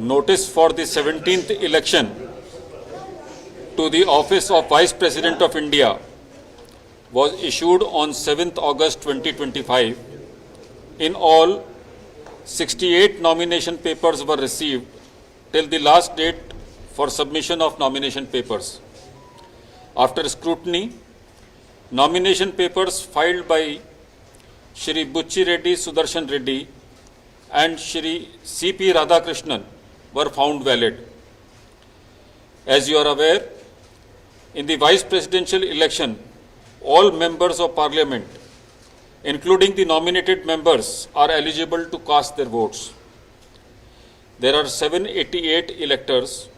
Notice for the 17th election to the office of Vice President of India was issued on 7th August 2025. In all, 68 nomination papers were received till the last date for submission of nomination papers. After scrutiny, nomination papers filed by Shri Bucci Reddy Sudarshan Reddy and Shri C.P. Radhakrishnan were found valid. As you are aware, in the Vice Presidential election, all members of Parliament, including the nominated members, are eligible to cast their votes. There are 788 electors,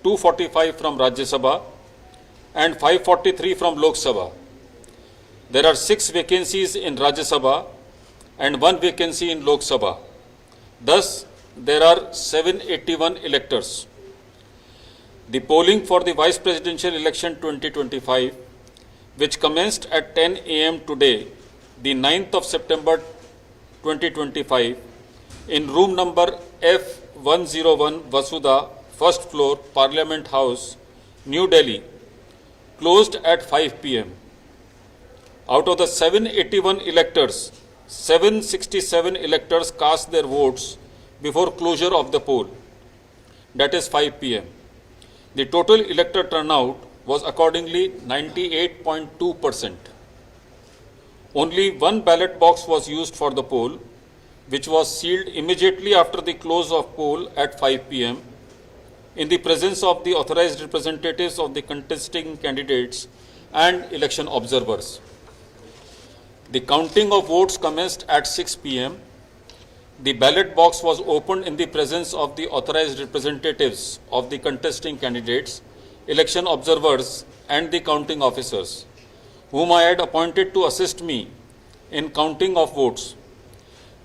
245 from Rajya Sabha and 543 from Lok Sabha. There are 6 vacancies in Rajya Sabha and 1 vacancy in Lok Sabha. Thus, there are 781 electors. The polling for the Vice Presidential election 2025, which commenced at 10 a.m. today, the 9th of September 2025, in room number F101 Vasudha, first floor, Parliament House, New Delhi, closed at 5 p.m. Out of the 781 electors, 767 electors cast their votes before closure of the poll, that is 5 p.m. The total elector turnout was accordingly 98.2%. Only one ballot box was used for the poll, which was sealed immediately after the close of poll at 5 p.m. in the presence of the authorized representatives of the contesting candidates and election observers. The counting of votes commenced at 6 p.m. The ballot box was opened in the presence of the authorized representatives of the contesting candidates, election observers, and the counting officers, whom I had appointed to assist me in counting of votes.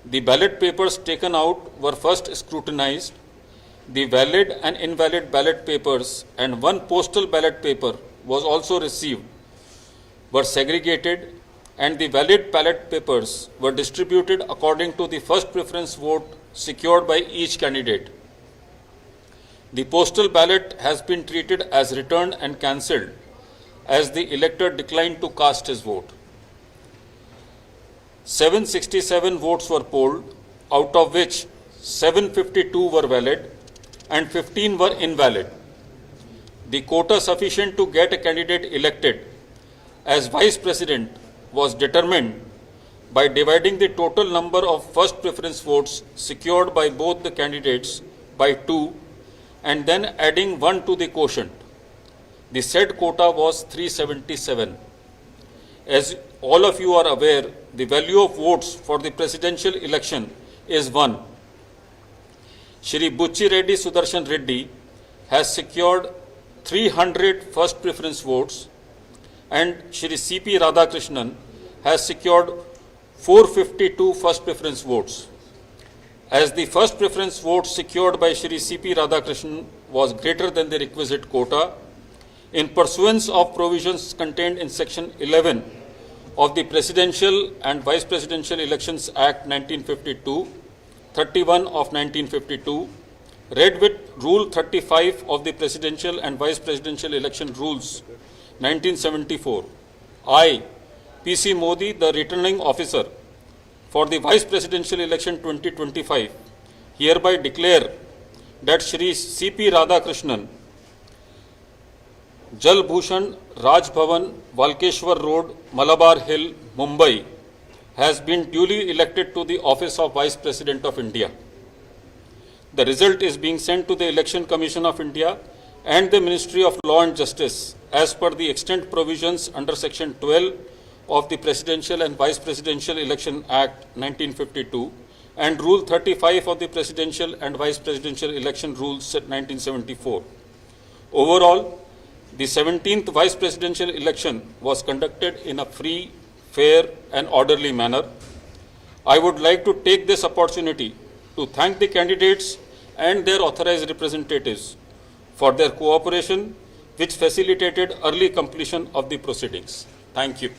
The ballot papers taken out were first scrutinized. The valid and invalid ballot papers and 1 postal ballot paper was also received, were segregated, and the valid ballot papers were distributed according to the first preference vote secured by each candidate. The postal ballot has been treated as returned and cancelled, as the elector declined to cast his vote. 767 votes were polled, out of which 752 were valid and 15 were invalid. The quota sufficient to get a candidate elected as Vice President was determined by dividing the total number of first preference votes secured by both the candidates by 2 and then adding 1 to the quotient. The said quota was 377. As all of you are aware, the value of votes for the presidential election is 1. Shri Bucci Reddy Sudarshan Reddy has secured 300 first preference votes and Shri C.P. Radhakrishnan has secured 452 first preference votes. As the first preference vote secured by Shri C.P. Radhakrishnan was greater than the requisite quota, in pursuance of provisions contained in Section 11 of the Presidential and Vice Presidential Elections Act 1952, 31 of 1952, read with Rule 35 of the Presidential and Vice Presidential Election Rules 1974, I, P.C. Modi, the returning officer for the Vice Presidential Election 2025, hereby declare that Shri C.P. Radhakrishnan, Jal Bhushan Raj Bhavan, Walkeshwar Road, Malabar Hill, Mumbai, has been duly elected to the office of Vice President of India. The result is being sent to the Election Commission of India and the Ministry of Law and Justice as per the extant provisions under Section 12 of the Presidential and Vice Presidential Election Act 1952 and Rule 35 of the Presidential and Vice Presidential Election Rules 1974. Overall, the 17th Vice Presidential election was conducted in a free, fair and orderly manner. I would like to take this opportunity to thank the candidates and their authorized representatives for their cooperation, which facilitated early completion of the proceedings. Thank you.